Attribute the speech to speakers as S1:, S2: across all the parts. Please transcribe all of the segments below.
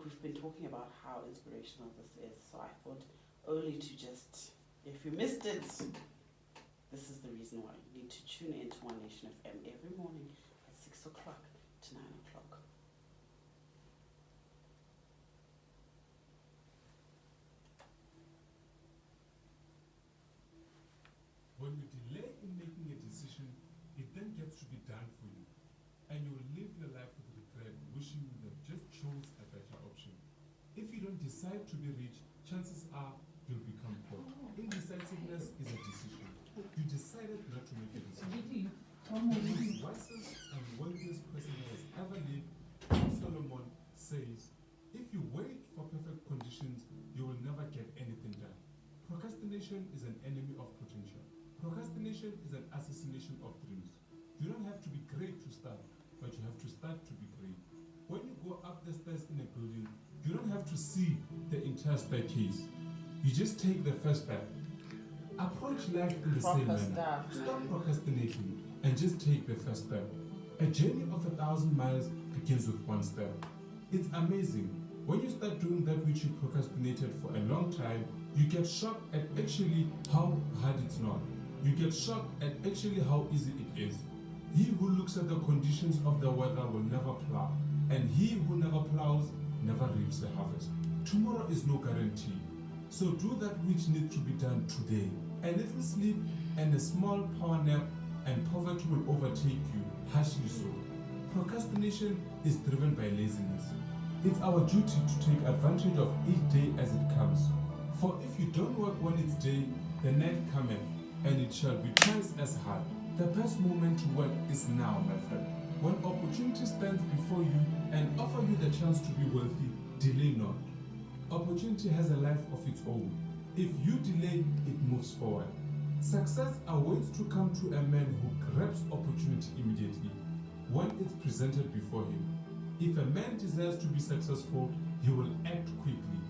S1: look, we've been talking about how inspirational this is, so I thought only to just, if you missed it, this is the reason why. You need to tune in to One Nation FM every morning at 6 o'clock to 9 o'clock.
S2: When you delay in making a decision, it then gets to be done for you. And you will live your life with regret, wishing you would have just chose a better option. If you don't decide to be rich, chances are you'll become poor. Indecisiveness is a decision. You decided not to make a decision. The most wisest and wealthiest person that has ever lived, King Solomon, says, if you wait for perfect conditions, you will never get anything done. Procrastination is an enemy of potential. Procrastination is an assassination of dreams. You don't have to be great to start, but you have to start to be great. When you go up the stairs in a building, you don't have to see the entire staircase. You just take the first step. Approach life in the same manner. Stop procrastinating and just take the first step. A journey of 1,000 miles begins with one step. It's amazing. When you start doing that which you procrastinated for a long time, you get shocked at actually how hard it's not. You get shocked at actually how easy it is. He who looks at the conditions of the weather will never plow, and he who never plows never reaps the harvest. Tomorrow is no guarantee. So do that which needs to be done today. A little sleep and a small power nap and poverty will overtake you, harshly so. Procrastination is driven by laziness. It's our duty to take advantage of each day as it comes. For if you don't work when it's day, the night cometh, and it shall be twice as hard. The best moment to work is now, my friend. When opportunity stands before you and offer you the chance to be wealthy, delay not. Opportunity has a life of its own. If you delay, it moves forward. Success awaits to come to a man who grabs opportunity immediately when it's presented before him. If a man desires to be successful, he will act quickly.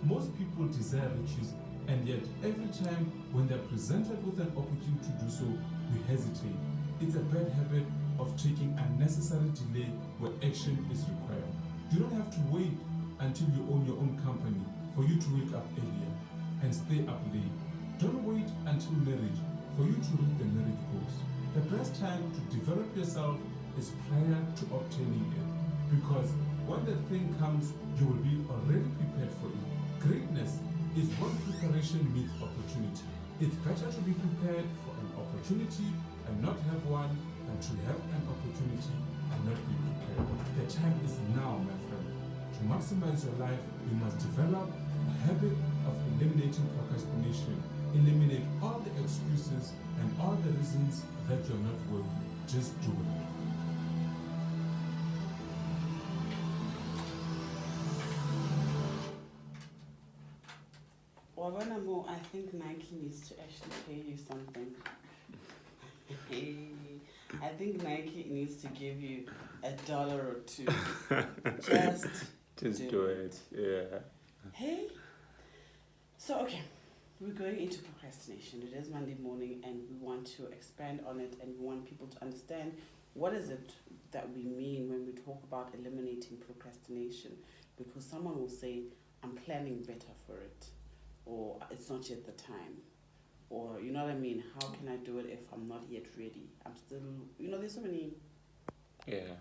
S2: Most people desire riches, and yet every time when they're presented with an opportunity to do so, we hesitate. It's a bad habit of taking unnecessary delay where action is required. You don't have to wait until you own your own company for you to wake up earlier and stay up late. Don't wait until marriage for you to read the marriage books. The best time to develop yourself is prior to obtaining it, because when the thing comes, you will be already prepared for it. Greatness is when preparation meets opportunity. It's better to be prepared for an opportunity and not have one than to have an opportunity and not be prepared. The time is now, my friend. To maximize your life, you must develop a habit of eliminating procrastination. Eliminate all the excuses and all the reasons that you're not worthy. Just do it.
S1: Well, I think Nike needs to actually pay you something. I think Nike needs to give you $1 or $2. Just
S3: do it. Yeah.
S1: Hey. So, okay. We're going into procrastination. It is Monday morning and we want to expand on it, and we want people to understand what is it that we mean when we talk about eliminating procrastination. Because someone will say, I'm planning better for it, or it's not yet the time, or you know what I mean, how can I do it if I'm not yet ready? I'm still, there's so many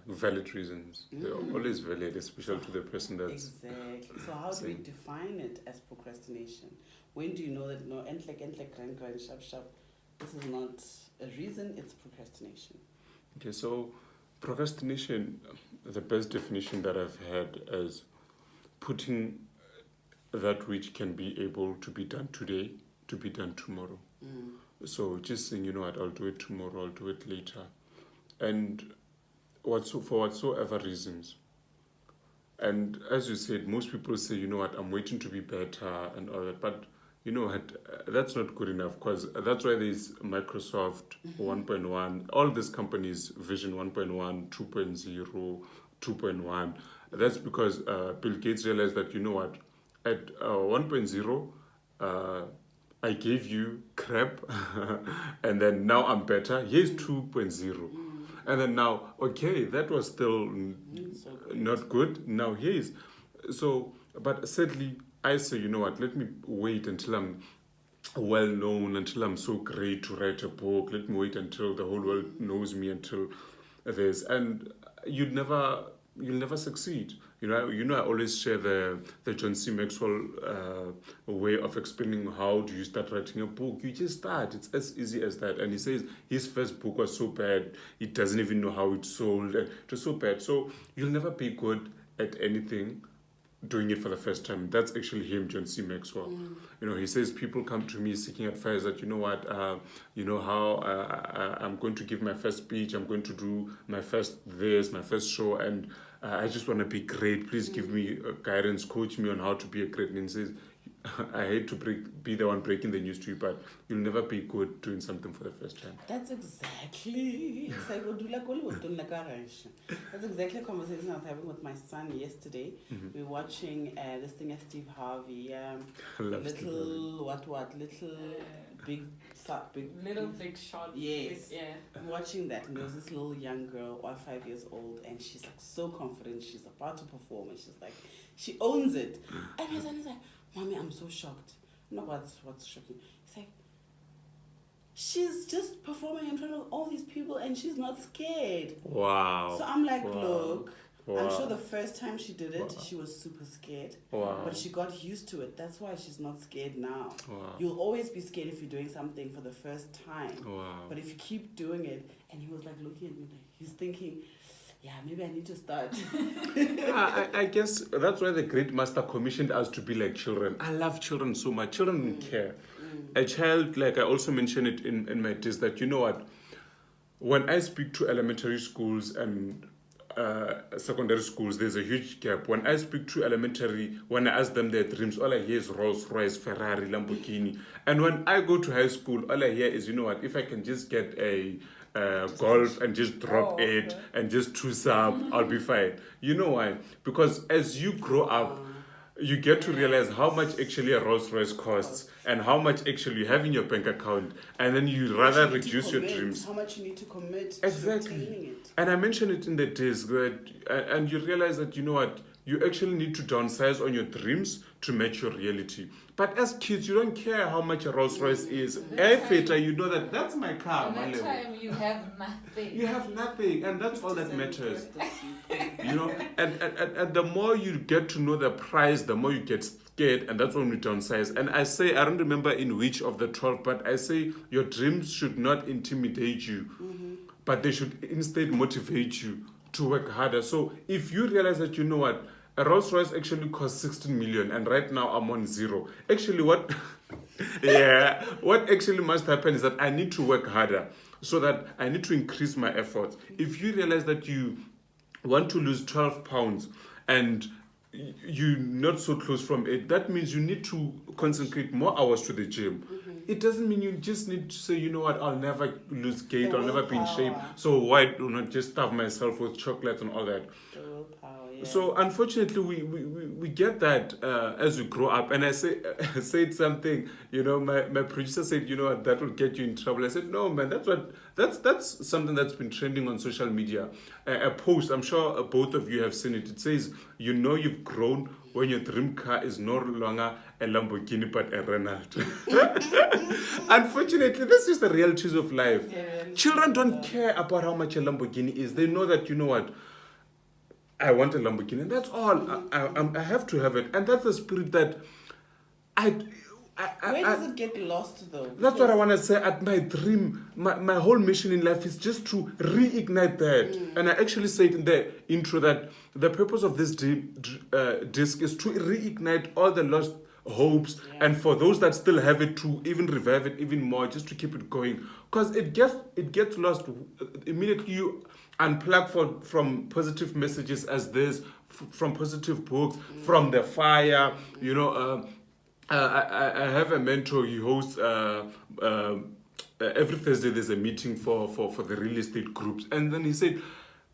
S3: valid reasons. They're always valid, especially to the person that's
S1: exactly. So how do we define it as procrastination? When do you know that no, grind, sharp, this is not a reason, it's procrastination?
S3: Okay, so procrastination, the best definition that I've had is putting that which can be able to be done today to be done tomorrow. So just saying, you know what, I'll do it tomorrow, I'll do it later. And for whatsoever reasons. And as you said, most people say, you know what, I'm waiting to be better and all that. But you know what, that's not good enough, because that's why there's Microsoft 1.1, all these companies, Vision 1.1, 2.0, 2.1. That's because Bill Gates realized that, you know what, at 1.0, I gave you crap, and then now I'm better. Here's 2.0. And then now, okay, that was still not good. Now here's. But sadly, I say, you know what, let me wait until I'm well known, until I'm so great to write a book. Let me wait until the whole world knows me, until this. And you'll never succeed. I always share the John C. Maxwell way of explaining how do you start writing a book. You just start. It's as easy as that. And he says his first book was so bad, he doesn't even know how it sold. It was so bad. So you'll never be good at anything doing it for the first time. That's actually him, John C. Maxwell. He says people come to me seeking advice that, I'm going to give my first speech, I'm going to do my first show, and I just want to be great. Please give me guidance, coach me on how to be a great. And he says, I hate to be the one breaking the news to you, but you'll never be good doing something for the first time.
S1: That's exactly that's exactly a conversation I was having with my son yesterday. We were watching this thing at Steve Harvey.
S4: Big shot.
S1: Yes.
S4: Yeah.
S1: I'm watching that, and there was this little young girl, 5 years old, and she's like so confident. She's about to perform, and she's like, she owns it. And my son is like, Mommy, I'm so shocked. No, what's shocking? It's like, she's just performing in front of all these people and she's not scared.
S3: Wow.
S1: So I'm like, look,
S3: Wow.
S1: I'm sure the first time she did it, she was super scared.
S3: Wow.
S1: But she got used to it. That's why she's not scared now.
S3: Wow.
S1: You'll always be scared if you're doing something for the first time.
S3: Wow.
S1: But if you keep doing it, and he was like looking at me, like he's thinking, yeah, maybe I need to start.
S3: I guess that's why the great master commissioned us to be like children. I love children so much. Children don't care. A child, like I also mentioned it in my diss, that you know what, when I speak to elementary schools and secondary schools, there's a huge gap. When I speak to elementary, when I ask them their dreams, all I hear is Rolls Royce, Ferrari, Lamborghini. And when I go to high school, all I hear is, you know what, if I can just get a golf and just drop it and just choose up, I'll be fine. You know why? Because as you grow up, you get to realize how much actually a Rolls Royce costs and how much actually you have in your bank account, and then you rather reduce your dreams.
S1: How much you need to commit
S3: Exactly.
S1: to attaining it.
S3: And I mentioned it in the disc that, and you realize that, you know what, you actually need to downsize on your dreams to match your reality. But as kids, you don't care how much a Rolls Royce is. Airfare, you know that's my car.
S4: At that time, you have nothing.
S3: You have nothing, and that's all that matters. You know, and the more you get to know the price, the more you get scared, and that's when we downsize. And I say, I don't remember in which of the 12, but I say your dreams should not intimidate you, but they should instead motivate you to work harder. So if you realize that, you know what, a Rolls Royce actually costs 16 million, and right now I'm on zero. Actually, what actually must happen is that I need to work harder, so that I need to increase my efforts. If you realize that you want to lose 12 pounds and you're not so close from it, that means you need to consecrate more hours to the gym. It doesn't mean you just need to say, you know what, I'll never lose weight, I'll never be in shape, so why do not just starve myself with chocolates and all that? So unfortunately, we get that as we grow up. And I said something, you know, my producer said, you know what, that will get you in trouble. I said, no, man, that's something that's been trending on social media. A post, I'm sure both of you have seen it. It says, you know you've grown when your dream car is no longer a Lamborghini but a Renault. Unfortunately, this is the realities of life. Children don't care about how much a Lamborghini is. They know that, you know what, I want a Lamborghini, and that's all. I have to have it, and that's the spirit that
S1: Where does it get lost, though?
S3: That's what I want to say. At my dream, my whole mission in life is just to reignite that. And I actually said in the intro that the purpose of this disc is to reignite all the lost hopes, and for those that still have it, to even revive it even more, just to keep it going. Because it gets lost immediately. You unplug from positive messages as this, from positive books, from the fire. You know, I have a mentor. He hosts every Thursday. There's a meeting for the real estate groups, and then he said,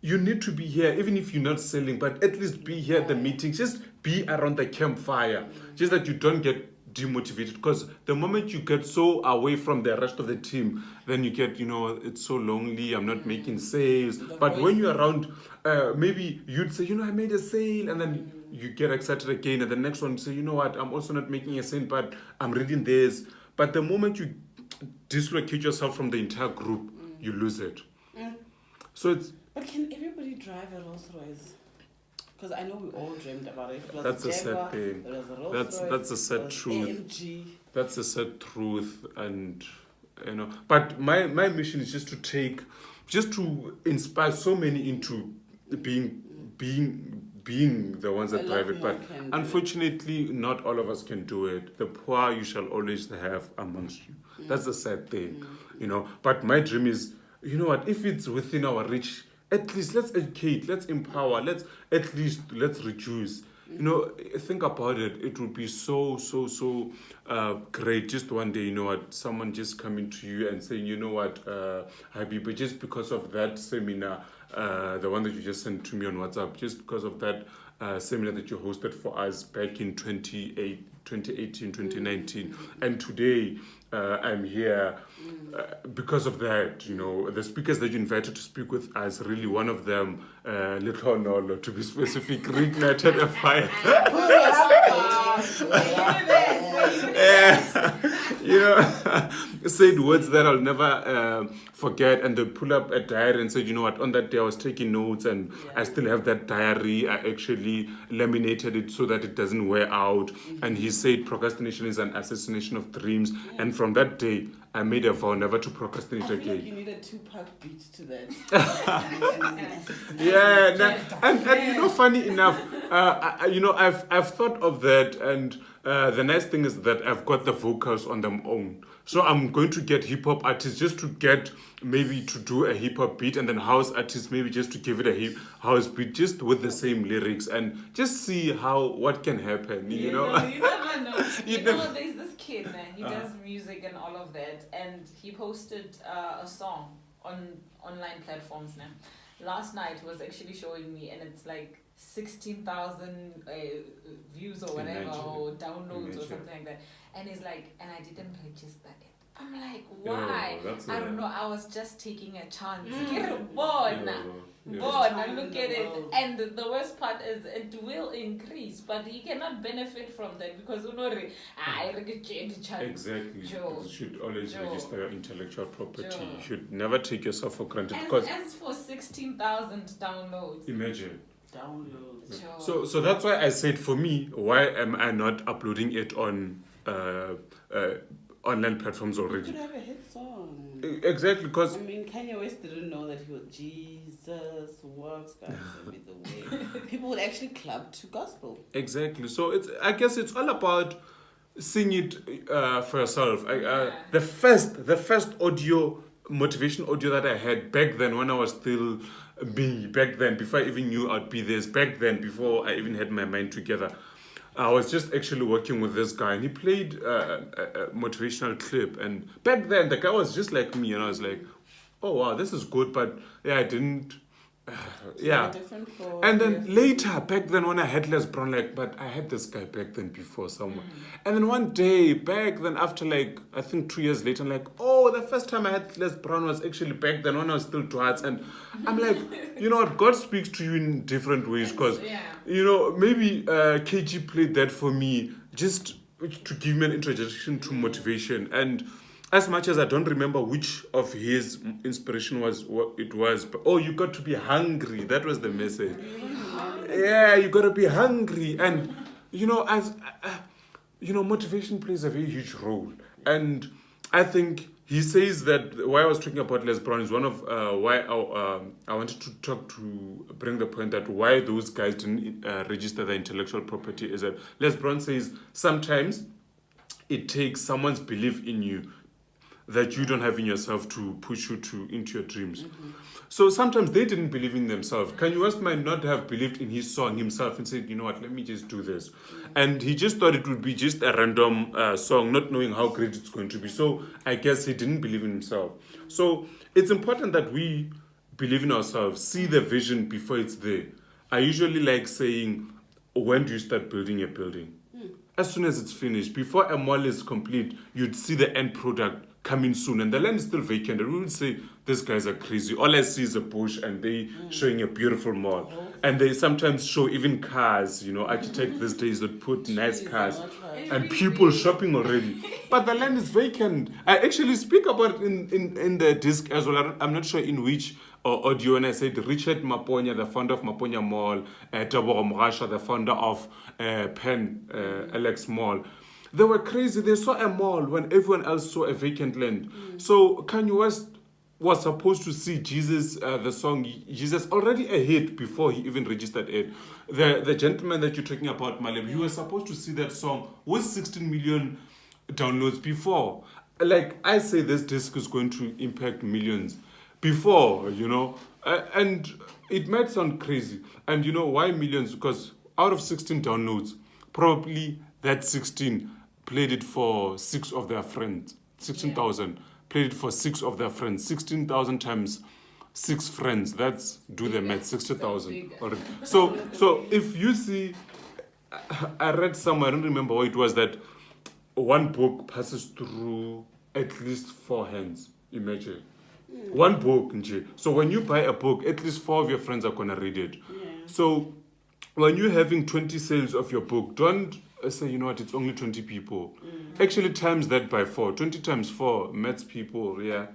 S3: you need to be here, even if you're not selling, but at least be here at the meeting. Just be around the campfire, just that you don't get demotivated, because the moment you get so away from the rest of the team, then you get, you know, it's so lonely, I'm not making sales. But when you're around, maybe you'd say, you know, I made a sale, and then you get excited again, and the next one you say, you know what, I'm also not making a cent, but I'm reading this. But the moment you dislocate yourself from the entire group, you lose it. So it's...
S1: But can everybody drive a Rolls Royce? Because I know we all dreamed about it. It was
S3: That's a
S1: Jaguar,
S3: sad thing.
S1: it was a Rolls Royce,
S3: That's a sad
S1: it was
S3: truth.
S1: AMG.
S3: That's a sad truth, and but my mission is just to inspire so many into being the ones that
S1: A
S3: drive
S1: lot
S3: it.
S1: more
S3: But
S1: can do
S3: unfortunately, not all of us can do it. The poor you shall always have amongst you. That's the sad thing, But my dream is, you know what? If it's within our reach, at least let's educate, let's empower, let's reduce. Think about it. It would be so great just one day, someone just coming to you and saying, you know what, Habiba, just because of that seminar, the one that you just sent to me on WhatsApp, just because of that seminar that you hosted for us back in 2018, 2019, and today I'm here because of that. The speakers that you invited to speak with us, really one of them, Lehlohonolo, to be specific, reignited a fire. Said words that I'll never forget, and they pull up a diary and said, you know what, on that day I was taking notes, and I still have that diary. I actually laminated it so that it doesn't wear out. And he said procrastination is an assassination of dreams. And from that day, I made a vow never to procrastinate
S1: I feel
S3: again.
S1: like you need a Tupac beat to that.
S3: And funny enough, I've thought of that, and the nice thing is that I've got the vocals on them own. So I'm going to get hip hop artists just to get maybe to do a hip hop beat, and then house artists maybe just to give it a house beat, just with the same lyrics, and just see what can happen.
S4: You never know. There's this kid, man. He does music and all of that, and he posted a song on online platforms now. Last night he was actually showing me, and it's like 16,000 views or whatever, or downloads or something like that. And he's like, and I didn't register it. I'm like, why? I don't know. I was just taking a chance. Get born. Look at it. And the worst part is it will increase, but you cannot benefit from that because
S3: exactly. You should always register your intellectual property. You should never take yourself for granted.
S4: As for 16,000 downloads.
S3: Imagine.
S1: Downloads.
S3: So that's why I said, for me, why am I not uploading it on online platforms already?
S1: You could have a hit song.
S3: Exactly, because
S1: Kanye West didn't know that he was Jesus walks by the way. People would actually club to gospel.
S3: Exactly. So I guess it's all about seeing it for yourself. The first audio, motivation audio that I had back then, when I was still me, back then, before I even knew I'd be this, back then, before I even had my mind together, I was just actually working with this guy, and he played a motivational clip. And back then, the guy was just like me, and I was like, oh wow, this is good, but I didn't. And then later, back then, when I had Les Brown, but I had this guy back then before somewhere. And then one day, back then, after I think 2 years later, I'm like, oh, the first time I had Les Brown was actually back then when I was still twats. And I'm like, you know what, God speaks to you in different ways, because, maybe KG played that for me just to give me an introduction to motivation. And as much as I don't remember which of his inspiration was what it was, but you got to be hungry. That was the message. Yeah, you got to be hungry. And, motivation plays a very huge role. And I think he says that why I was talking about Les Brown is one of why I wanted to bring the point that why those guys didn't register their intellectual property is that Les Brown says sometimes it takes someone's belief in you that you don't have in yourself to push you into your dreams. So sometimes they didn't believe in themselves. Kanye West might not have believed in his song himself and said, you know what, let me just do this. And he just thought it would be just a random song, not knowing how great it's going to be. So I guess he didn't believe in himself. So it's important that we believe in ourselves, see the vision before it's there. I usually like saying, when do you start building a building? As soon as it's finished. Before a mall is complete, you'd see the end product coming soon, and the land is still vacant, and we would say, these guys are crazy. All I see is a bush, and they showing a beautiful mall. And they sometimes show even cars, you know, architect these days that put nice
S1: Jeez,
S3: cars.
S1: I'm not trying.
S3: And people shopping already. But the land is vacant. I actually speak about it in the disc as well. I'm not sure in which audio, and I said Richard Maponya, the founder of Maponya Mall, Tebogo Mogasha, the founder of Penn Alex Mall. They were crazy. They saw a mall when everyone else saw a vacant land. So Kanye West was supposed to see Jesus, the song Jesus, already a hit before he even registered it. The gentleman that you're talking about, Malem, he was supposed to see that song with 16 million downloads before. Like, I say this disc is going to impact millions before, you know. And it might sound crazy. And you know why millions? Because out of 16 downloads, probably that 16 played it for 6 of their friends. 16,000 played it for 6 of their friends. 16,000 times 6 friends. That's, do the math, 60,000. So if you see, I read somewhere, I don't remember what it was, that one book passes through at least 4 hands. Imagine. One book, nje. So when you buy a book, at least 4 of your friends are going to read it.
S1: Yeah.
S3: So when you're having 20 sales of your book, don't say, you know what, it's only 20 people. Actually times that by 4. 20 times 4, maths people, yeah.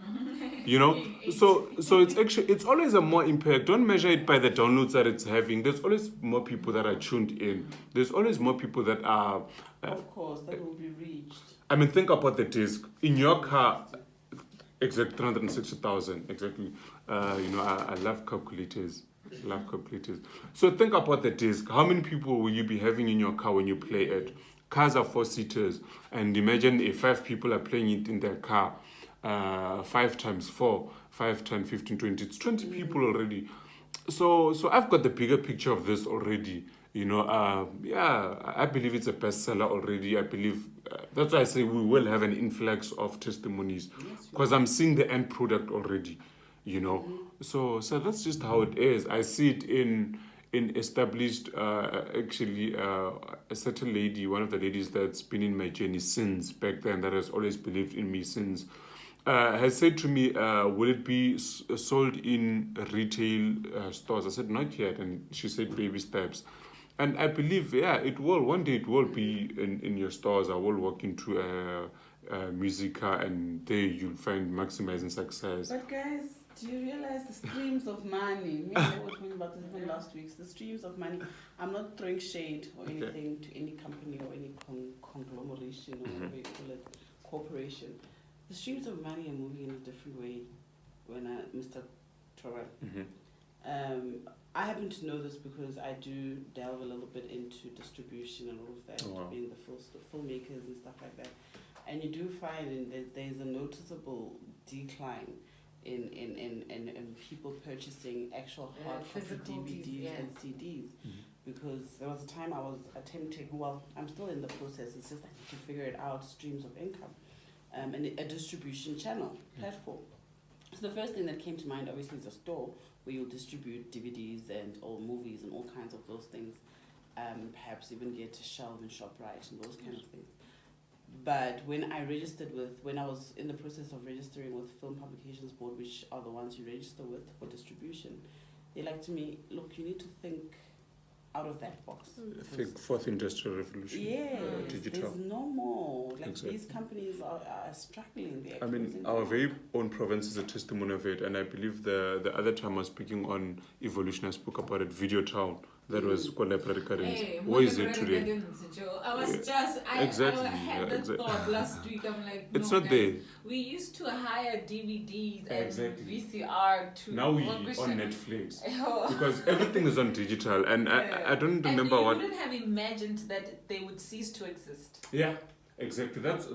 S3: You know? So it's actually, it's always a more impact. Don't measure it by the downloads that it's having. There's always more people that are tuned in. There's always more people that are...
S1: Of course, that will be reached.
S3: I mean, think about the disc. In your car, exactly 360,000, exactly. You know, I love calculators. So think about the disc. How many people will you be having in your car when you play it? Cars are 4-seaters. And imagine if 5 people are playing it in their car. 5 times 4, 5, 10, 15, 20. It's 20 people already. So I've got the bigger picture of this already. You know, yeah, I believe it's a bestseller already. I believe that's why I say we will have an influx of testimonies, because I'm seeing the end product already. You know, so that's just how it is. I see it in established. Actually, a certain lady, one of the ladies that's been in my journey since back then, that has always believed in me since. Has said to me, will it be sold in retail stores? I said, not yet. And she said, baby steps. And I believe, yeah, it will. One day it will be in your stores. I will walk into a Musica and there you'll find maximizing success.
S1: But guys, do you realize the streams of money? Me and I were talking about this even last week. The streams of money. I'm not throwing shade or anything to any company or any conglomeration or whatever you call it, corporation. The streams of money are moving in a different way. When Mr. Torah, I happen to know this because I do delve a little bit into distribution and all of that, being the filmmakers and stuff like that. And you do find that there's a noticeable decline in people purchasing actual hard copy DVDs and CDs. Because there was a time I was attempting, well, I'm still in the process, it's just I need to figure it out, streams of income. And a distribution channel platform. So the first thing that came to mind obviously is a store where you'll distribute DVDs and all movies and all kinds of those things. Perhaps even get a shelf in ShopRite and those kind of things. But when I was in the process of registering with Film Publications Board, which are the ones you register with for distribution, they're like to me, look, you need to think out of that box.
S3: I think 4th Industrial Revolution.
S1: Yes,
S3: digital.
S1: There's no more. Like
S3: exactly.
S1: These companies are struggling.
S3: I mean, our very own province is a testimony of it, and I believe the other time I was speaking on Evolution, I spoke about it, Video Town. That was called Library Gardens. Where is it today?
S4: I was I had that thought last week. I'm like,
S3: it's
S4: no,
S3: not
S4: guys,
S3: there.
S4: We used to hire DVDs and
S3: Exactly.
S4: VCR to.
S3: Now we on Netflix because everything is on digital, and I don't remember
S4: and
S3: what.
S4: You wouldn't have imagined that they would cease to exist.
S3: Yeah. Exactly. That's.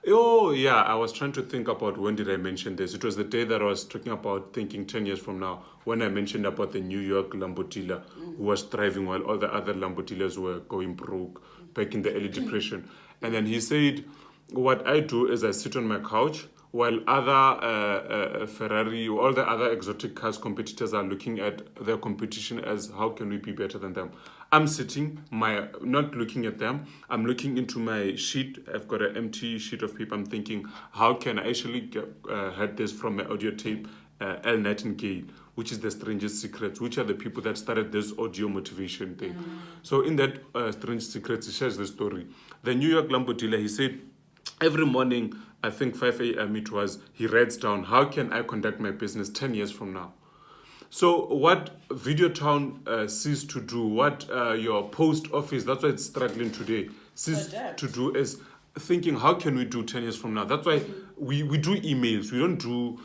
S3: Oh yeah. I was trying to think about when did I mention this. It was the day that I was talking about thinking 10 years from now when I mentioned about the New York Lambo dealer who was thriving while all the other Lambo dealers were going broke back in the early depression. And then he said, "What I do is I sit on my couch while other Ferrari, all the other exotic cars competitors are looking at their competition as how can we be better than them. I'm sitting, not looking at them. I'm looking into my sheet. I've got an empty sheet of paper. I'm thinking, how can I actually had this from my audio tape, El Nightingale, which is the Strangest Secrets, which are the people that started this audio motivation thing. So in that Strange Secrets, he shares the story. The New York Lambo dealer, he said, every morning, I think 5 a.m. it was, he writes down, how can I conduct my business 10 years from now? So what Videotown ceased to do, what your post office, that's why it's struggling today, ceased to do is thinking, how can we do 10 years from now? That's why we do emails. We don't do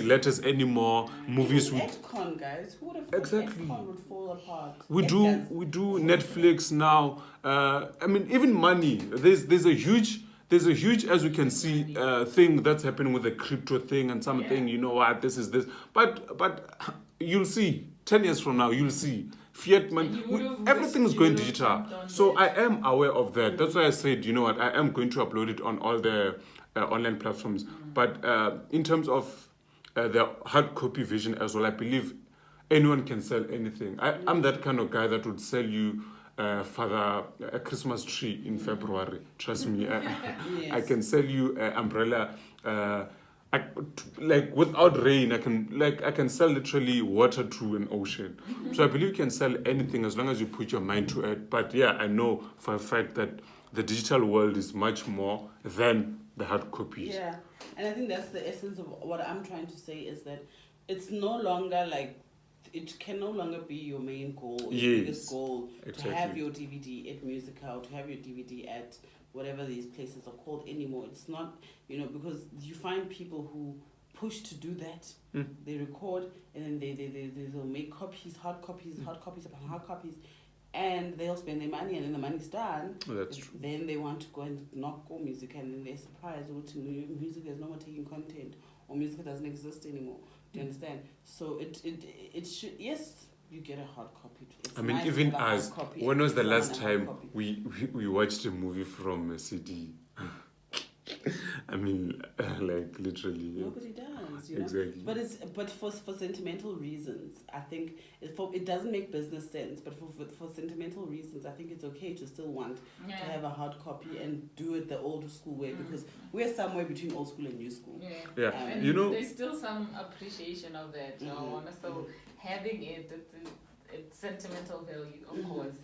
S3: letters anymore. Movies.
S1: Edcon, guys. Who would have thought
S3: Exactly.
S1: Edcon would fall apart?
S3: We do Netflix now. I mean, even money. There's a huge, as we can see, thing that's happening with the crypto thing and something. You know what? This is this. But you'll see 10 years from now. You'll see fiat money. Everything is going digital. So I am aware of that. That's why I said, you know what? I am going to upload it on all the online platforms. But in terms of the hard copy version as well, I believe anyone can sell anything. I'm that kind of guy that would sell you Father a Christmas tree in February. Trust me, I can sell you an umbrella. Like without rain, I can sell literally water to an ocean. So I believe you can sell anything as long as you put your mind to it. But yeah, I know for a fact that the digital world is much more than the hard copies.
S1: Yeah, and I think that's the essence of what I'm trying to say is that it's no longer like, it can no longer be your main goal, your biggest goal, to have your DVD at Musical, to have your DVD at whatever these places are called anymore. It's not, because you find people who push to do that. They record and then they'll make copies, hard copies upon hard copies, and they'll spend their money, and then the money's done.
S3: That's true.
S1: Then they want to go and knock go music, and then they're surprised, music is no more taking content, or music doesn't exist anymore. Do you understand? So it should, yes, you get a hard copy. It's nice
S3: even
S1: to have a
S3: as,
S1: hard copy,
S3: when was the
S1: and
S3: last
S1: someone have a
S3: time
S1: copy.
S3: we watched a movie from a CD? I mean, like literally.
S1: Nobody does,
S3: Exactly.
S1: But for sentimental reasons, I think it doesn't make business sense. But for sentimental reasons, I think it's okay to still want to have a hard copy and do it the old school way, because we're somewhere between old school and new school.
S3: Yeah.
S4: And there's still some appreciation of that. So having it's sentimental value, of course.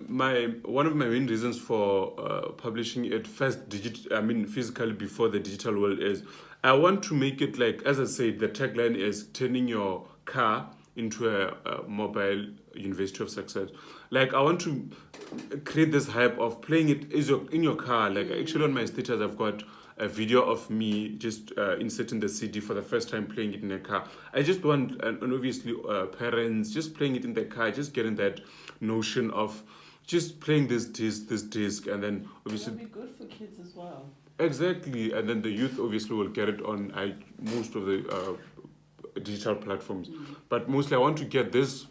S3: My one of my main reasons for publishing it physically before the digital world is I want to make it like, as I said, the tagline is turning your car into a mobile university of success. Like, I want to create this hype of playing it in your car. Like, actually on my status I've got a video of me just inserting the CD for the first time, playing it in a car. I just want, and obviously parents, just playing it in the car, just getting that notion of just playing this disc, and then obviously
S1: It'll be good for kids as well.
S3: Exactly, and then the youth obviously will get it on most of the digital platforms. But mostly I want to get these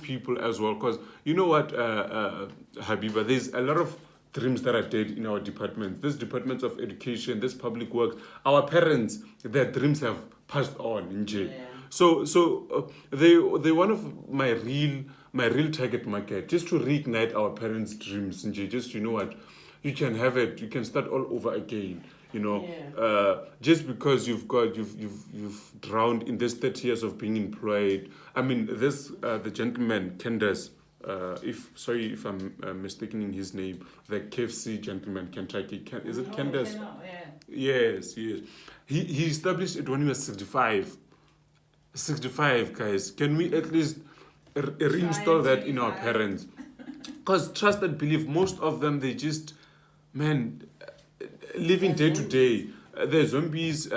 S3: people as well, because you know what, Habiba, there's a lot of dreams that are dead in our departments. These departments of education, this public works, our parents, their dreams have passed on in jail.
S1: Yeah.
S3: So they one of my real target market, just to reignite our parents' dreams in jail. Just, you know what, you can have it, you can start all over again. Just because you've drowned in this 30 years of being employed. I mean, the gentleman Candace, if I'm mistaken in his name, the KFC gentleman, Kentucky, is it Candace? Yes. He established it when he was 65. 65, guys. Can we at least reinstall that in our parents? Because trust and believe, most of them, they just, living day to day. The zombies,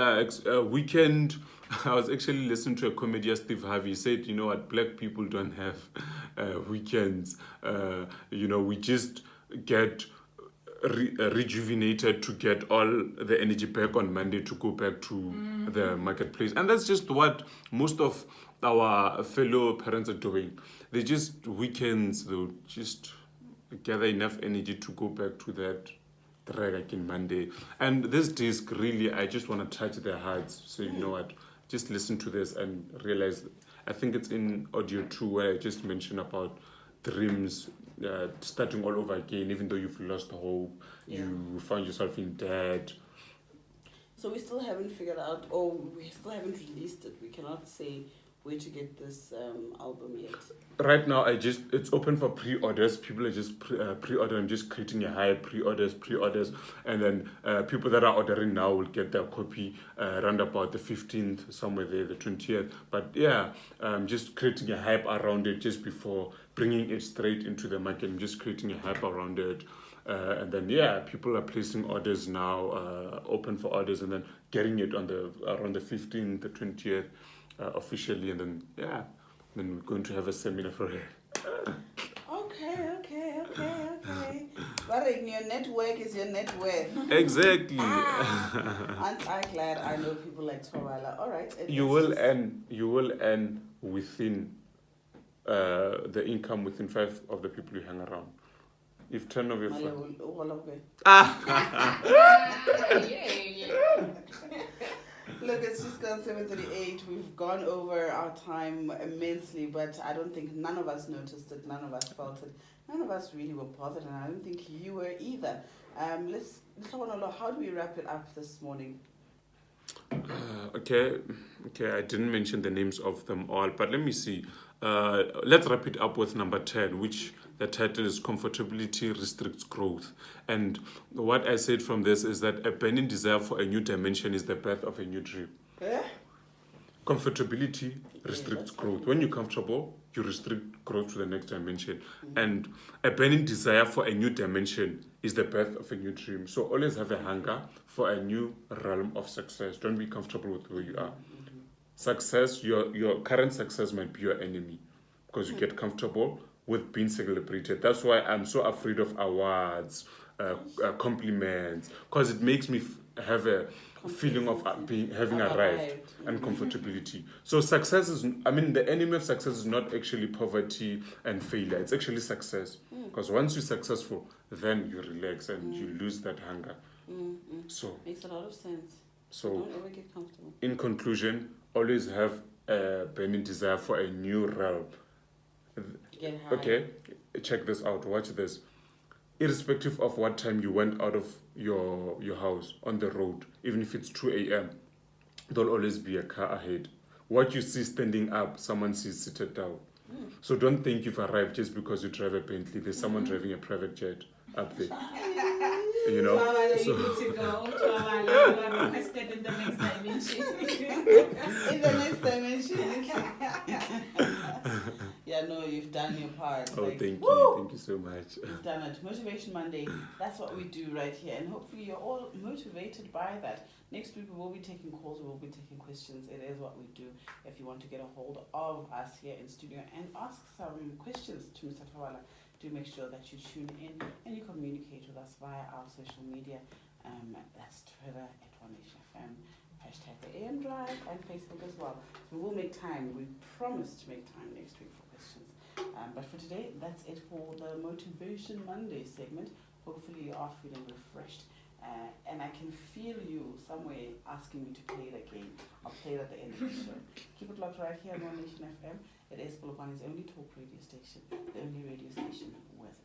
S3: weekend. I was actually listening to a comedian, Steve Harvey. He said, you know what, black people don't have weekends. We just get rejuvenated to get all the energy back on Monday to go back to the marketplace. And that's just what most of our fellow parents are doing. They just, weekends, they'll just gather enough energy to go back to that drag again Monday. And this disc, really, I just want to touch their hearts. So, you know what, just listen to this and realize, I think it's in audio 2 where I just mentioned about dreams starting all over again, even though you've lost hope, you found yourself in debt.
S1: So we still haven't figured out, or we still haven't released it. We cannot say where to get this album yet.
S3: Right now, it's open for pre-orders. People are just pre-ordering. I'm just creating a high pre-orders, and then people that are ordering now will get their copy around about the 15th, somewhere there, the 20th. But yeah, just creating a hype around it just before bringing it straight into the market. I'm just creating a hype around it. And then yeah, people are placing orders now, open for orders, and then getting it on around the 15th, the 20th officially, and then yeah, then we're going to have a seminar for it.
S1: Okay. But your network is your net worth.
S3: Exactly.
S1: Aren't I glad I know people like Thoabala? All right.
S3: You will earn within the income within 5 of the people you hang around. If 10 of your friends.
S1: Look, it's just gone 7:38. We've gone over our time immensely, but I don't think none of us noticed it. None of us felt it. None of us really were bothered, and I don't think you were either. Let's how do we wrap it up this morning?
S3: Okay. I didn't mention the names of them all, but let me see. Let's wrap it up with number 10, which the title is Comfortability Restricts Growth. And what I said from this is that a burning desire for a new dimension is the birth of a new dream. Comfortability restricts growth. When you're comfortable, you restrict growth to the next dimension. And a burning desire for a new dimension is the birth of a new dream. So always have a hunger for a new realm of success. Don't be comfortable with where you are. Success, your current success might be your enemy because you get comfortable with being celebrated. That's why I'm so afraid of awards, compliments, because it makes me have a feeling of having arrived and comfortability. So success is, the enemy of success is not actually poverty and failure. It's actually success. Because once you're successful, then you relax and you lose that hunger. So
S1: makes a lot of sense.
S3: So
S1: don't ever get comfortable.
S3: In conclusion, always have a burning desire for a new realm.
S1: Get high.
S3: Okay, check this out. Watch this. Irrespective of what time you went out of your house on the road, even if it's 2 a.m., there'll always be a car ahead. What you see standing up, someone sees seated down. So don't think you've arrived just because you drive a Bentley. There's someone driving a private jet up there. You know?
S4: So, you need to go to Thoabala, requested in the next dimension.
S1: In the next dimension. Yeah, no, you've done your part.
S3: Oh, thank you. Thank you so much.
S1: You've done it. Motivation Monday. That's what we do right here. And hopefully you're all motivated by that. Next week we will be taking calls. We will be taking questions. It is what we do. If you want to get a hold of us here in studio and ask some questions to Mr. Thoabala, do make sure that you tune in and you communicate with us via our social media. That's Twitter at @OneNationFM, #the AM Drive, and Facebook as well. We will make time. We promise to make time next week for questions. But for today, that's it for the Motivation Monday segment. Hopefully you are feeling refreshed. And I can feel you somewhere asking me to play it again. I'll play it at the end of the show. Keep it locked right here on One Nation FM. It is Polokwane's only talk radio station, the only radio station with